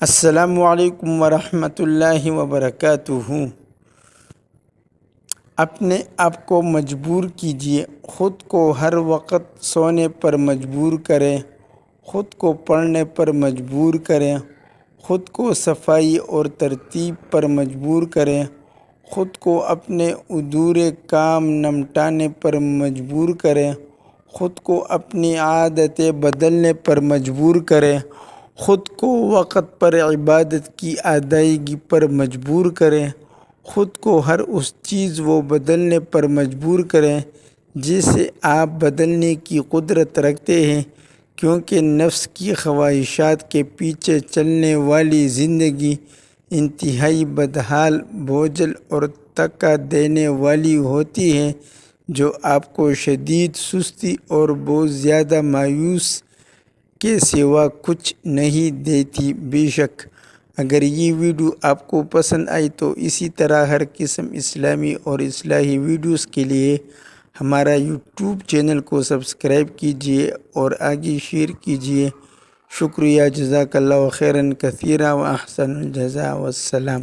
السلام علیکم ورحمۃ اللہ وبرکاتہ۔ اپنے آپ کو مجبور کیجیے، خود کو ہر وقت سونے پر مجبور کریں، خود کو پڑھنے پر مجبور کریں، خود کو صفائی اور ترتیب پر مجبور کریں، خود کو اپنے ادھورے کام نمٹانے پر مجبور کریں، خود کو اپنی عادتیں بدلنے پر مجبور کریں، خود کو وقت پر عبادت کی ادائیگی پر مجبور کریں، خود کو ہر اس چیز وہ بدلنے پر مجبور کریں جسے آپ بدلنے کی قدرت رکھتے ہیں، کیونکہ نفس کی خواہشات کے پیچھے چلنے والی زندگی انتہائی بدحال، بوجھل اور تھکا دینے والی ہوتی ہے، جو آپ کو شدید سستی اور بہت زیادہ مایوس کے سوا کچھ نہیں دیتی۔ بے شک اگر یہ ویڈیو آپ کو پسند آئی تو اسی طرح ہر قسم اسلامی اور اصلاحی ویڈیوز کے لیے ہمارا یوٹیوب چینل کو سبسکرائب کیجیے اور آگے شیئر کیجیے۔ شکریہ، جزاک اللہ خیراً کثیرا و احسن الجزاء والسلام۔